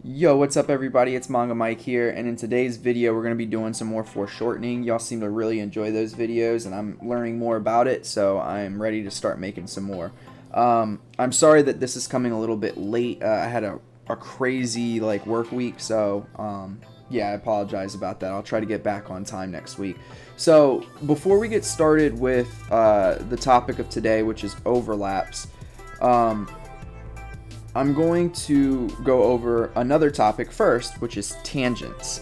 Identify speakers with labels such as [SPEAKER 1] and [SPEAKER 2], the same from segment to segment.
[SPEAKER 1] Yo, what's up everybody? It's Manga Mike here, and in today's video we're going to be doing some more foreshortening. Y'all seem to really enjoy those videos, and I'm learning more about it, so I'm ready to start making some more. I'm sorry that this is coming a little bit late. I had a crazy work week, so yeah, I apologize about that. I'll try to get back on time next week. So before we get started with the topic of today, which is overlaps, I'm going to go over another topic first, which is tangents.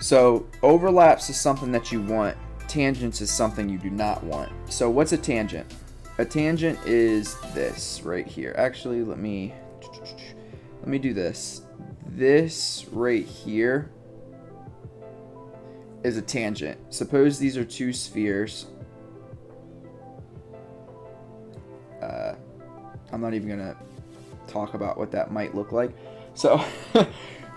[SPEAKER 1] So overlaps is something that you want. Tangents is something you do not want. So what's a tangent? A tangent is this right here. Actually, let me do this. This right here is a tangent. Suppose these are two spheres. I'm not even gonna talk about what that might look like. So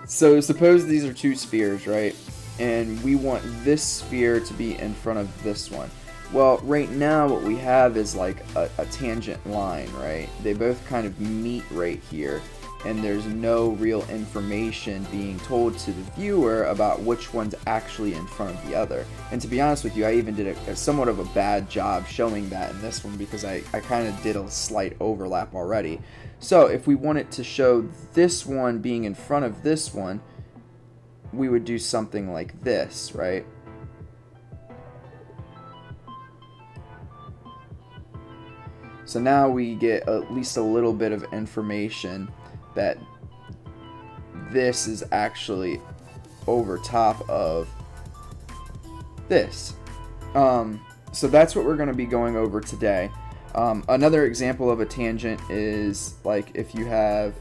[SPEAKER 1] so suppose these are two spheres, right? And we want this sphere to be in front of this one. Well, right now what we have is like a tangent line, right? They both kind of meet right here, and there's no real information being told to the viewer about which one's actually in front of the other. And to be honest with you, I even did a somewhat of a bad job showing that in this one, because I kind of did a slight overlap already. So if we wanted to show this one being in front of this one, we would do something like this, right? So now we get at least a little bit of information that this is actually over top of this. So that's what we're going to be going over today. Another example of a tangent is like if you have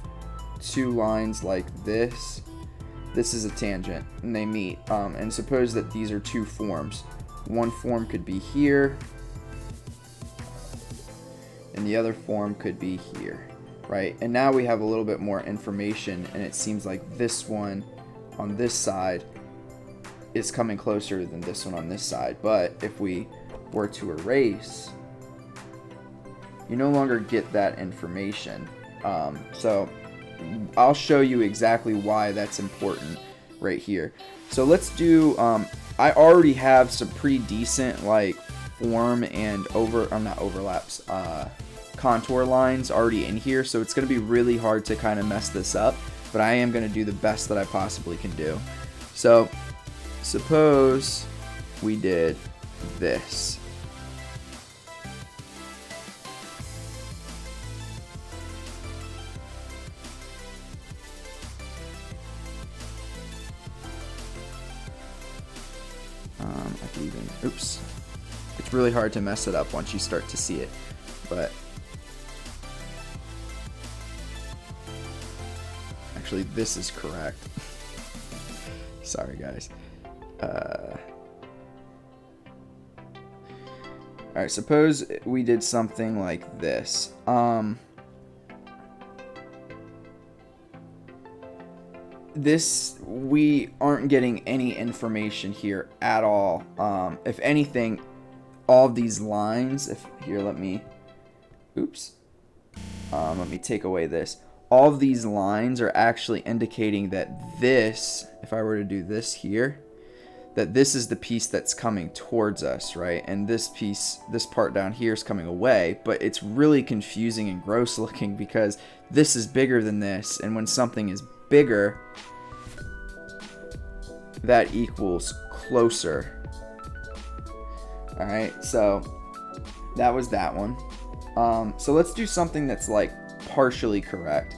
[SPEAKER 1] two lines like this. This is a tangent, and they meet. And suppose that these are two forms. One form could be here, and the other form could be here. Right, and now we have a little bit more information, and it seems like this one on this side is coming closer than this one on this side. But if we were to erase, you no longer get that information. So I'll show you exactly why that's important right here. So let's do, I already have some pretty decent form and contour lines already in here, so it's going to be really hard to kind of mess this up, but I am going to do the best that I possibly can do. So suppose we did this. I can even, oops, it's really hard to mess it up once you start to see it, but actually, this is correct. Sorry, guys. Alright, suppose we did something like this. We aren't getting any information here at all. If anything, all of these lines, let me take away this. All of these lines are actually indicating that this, if I were to do this here, that this is the piece that's coming towards us, right? And this piece, this part down here is coming away, but it's really confusing and gross looking because this is bigger than this, and when something is bigger, that equals closer. Alright, so that was that one. So let's do something that's partially correct.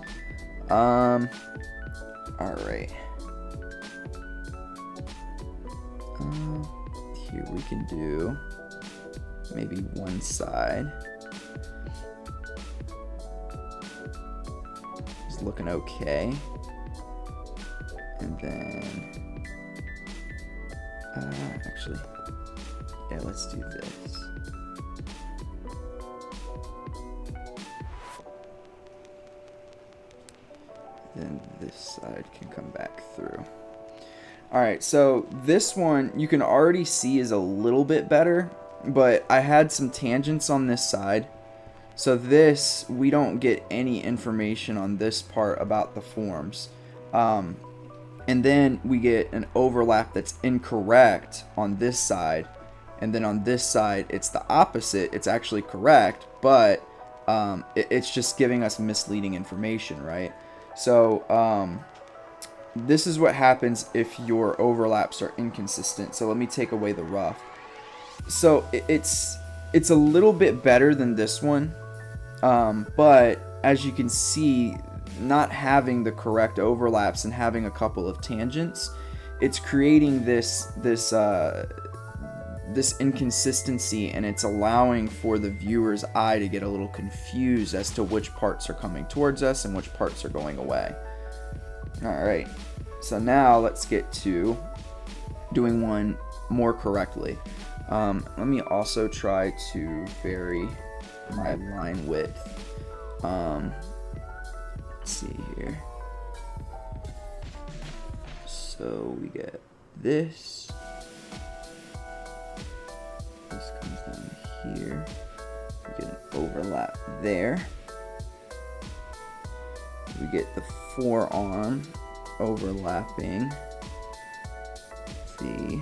[SPEAKER 1] Alright. Here we can do maybe one side. It's looking okay. And then, actually, yeah, let's do this. Then this side can come back through. Alright, so this one you can already see is a little bit better, but I had some tangents on this side, So this, we don't get any information on this part about the forms. And then we get an overlap that's incorrect on this side. And then on this side, it's the opposite. It's actually correct, but it's just giving us misleading information, right? So this is what happens if your overlaps are inconsistent. So let me take away the rough. So it's a little bit better than this one, but as you can see, not having the correct overlaps and having a couple of tangents, it's creating this inconsistency, and it's allowing for the viewer's eye to get a little confused as to which parts are coming towards us and which parts are going away. Alright, so now let's get to doing one more correctly. Let me also try to vary my line width. Let's see here. So we get this. This comes down here. We get an overlap there. We get the forearm overlapping the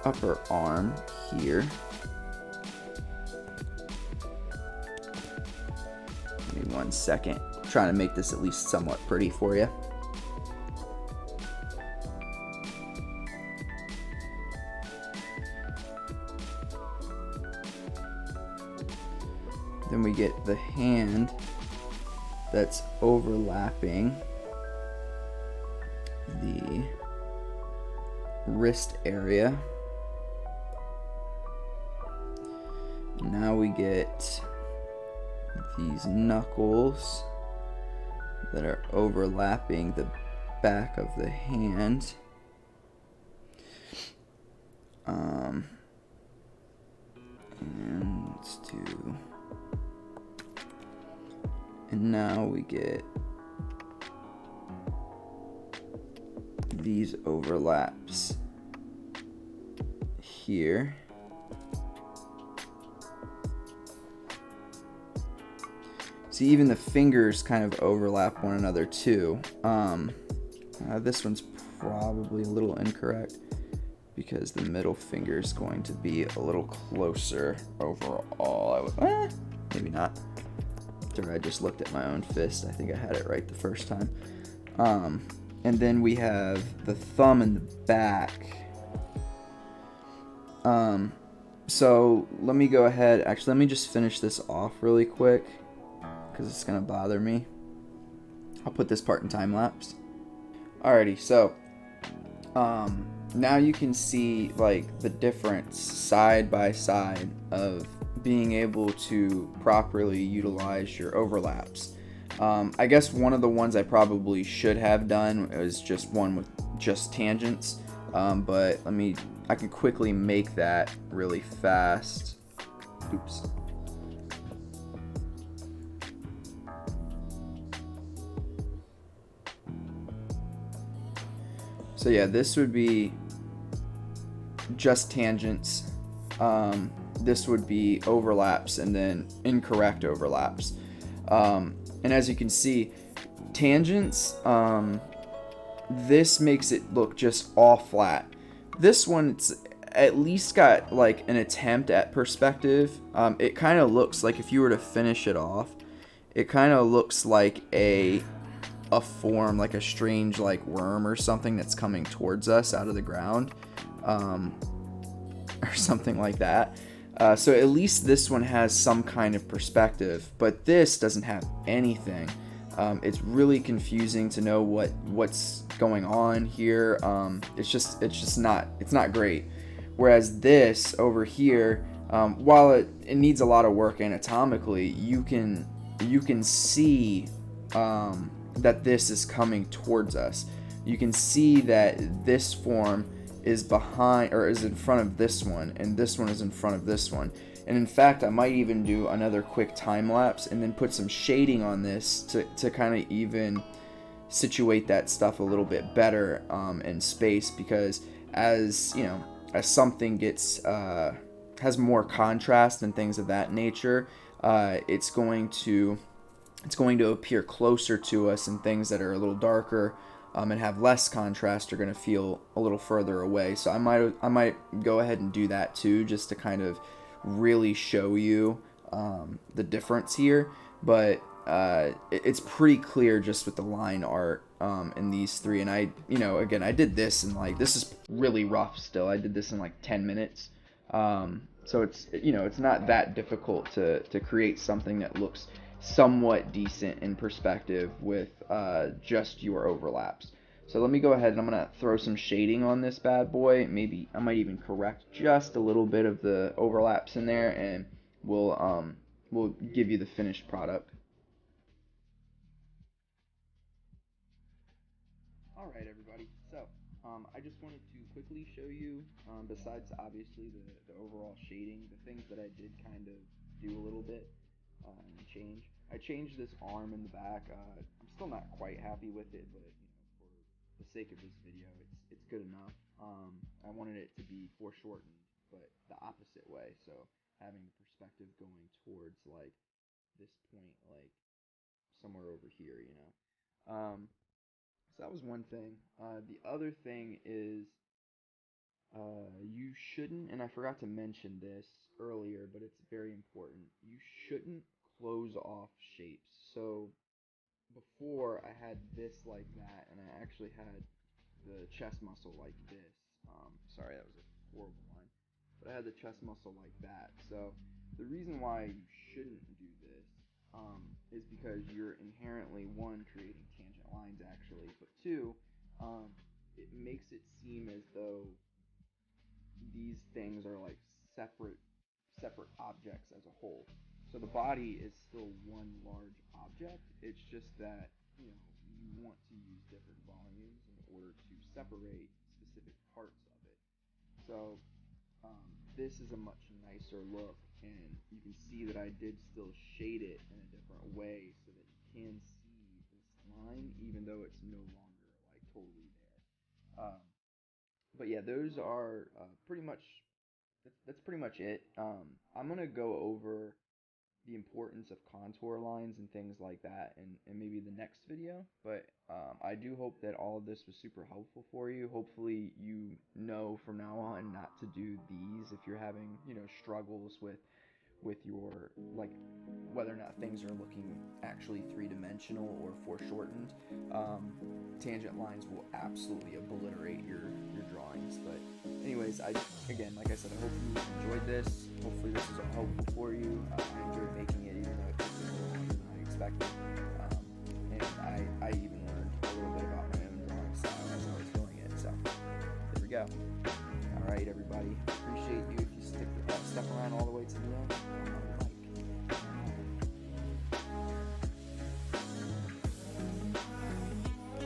[SPEAKER 1] upper arm here. Give me 1 second. I'm trying to make this at least somewhat pretty for you. Then we get the hand that's overlapping the wrist area. Now we get these knuckles that are overlapping the back of the hand. And let's do. And now we get these overlaps here. See, even the fingers kind of overlap one another too. This one's probably a little incorrect because the middle finger is going to be a little closer overall. Maybe not. After I just looked at my own fist, I think I had it right the first time. And then we have the thumb in the back. So let me go ahead. Actually, let me just finish this off really quick because it's gonna bother me. I'll put this part in time lapse. Alrighty, so now you can see like the difference side by side of being able to properly utilize your overlaps. I guess one of the ones I probably should have done was just one with just tangents, but I can quickly make that really fast. Oops. So yeah, this would be just tangents. This would be overlaps and then incorrect overlaps. And as you can see, tangents, this makes it look just all flat. This one, it's at least got like an attempt at perspective. It kind of looks like, if you were to finish it off, it kind of looks like a form, like a strange like worm or something that's coming towards us out of the ground, or something like that. So at least this one has some kind of perspective, but this doesn't have anything. It's really confusing to know what's going on here. It's not great. Whereas this over here, while it needs a lot of work anatomically, you can see that this is coming towards us. You can see that this form is behind or is in front of this one, and this one is in front of this one. And in fact, I might even do another quick time lapse and then put some shading on this to kind of even situate that stuff a little bit better in space, because as you know, as something gets has more contrast and things of that nature, it's going to appear closer to us, and things that are a little darker and have less contrast are going to feel a little further away. So I might go ahead and do that too, just to kind of really show you the difference here. But it's pretty clear just with the line art in these three. And again, I did this in this is really rough still. I did this in 10 minutes. So it's not that difficult to create something that looks somewhat decent in perspective with just your overlaps. So let me go ahead and I'm gonna throw some shading on this bad boy. Maybe I might even correct just a little bit of the overlaps in there, and we'll give you the finished product. All right, everybody. So I just wanted to quickly show you, besides obviously the overall shading, the things that I did kind of do a little bit and change. I changed this arm in the back. I'm still not quite happy with it, but for the sake of this video, it's good enough. I wanted it to be foreshortened, but the opposite way. So having the perspective going towards this point, somewhere over here. So that was one thing. The other thing is you shouldn't, and I forgot to mention this earlier, but it's very important. You shouldn't close off shapes. So before I had this like that, and I actually had the chest muscle like this. Sorry, that was a horrible line. But I had the chest muscle like that. So the reason why you shouldn't do this is because you're inherently, one, creating tangent lines actually, but two, it makes it seem as though these things are separate objects as a whole. So the body is still one large object. It's just that you want to use different volumes in order to separate specific parts of it. So this is a much nicer look, and you can see that I did still shade it in a different way so that you can see this line, even though it's no longer totally there. But yeah, those are pretty much that's pretty much it. I'm gonna go over the importance of contour lines and things like that in maybe the next video. But I do hope that all of this was super helpful for you. Hopefully you know from now on not to do these if you're having struggles with your whether or not things are looking actually three-dimensional or foreshortened. Tangent lines will absolutely obliterate your drawings. But anyways, again, like I said, I hope you enjoyed this. Hopefully this is all helpful for you. I enjoyed making it, even though it took me a little longer than I expected. And I even learned a little bit about my own drawing style as I was doing it. So there we go. All right, everybody. Appreciate you if you stuck around all the way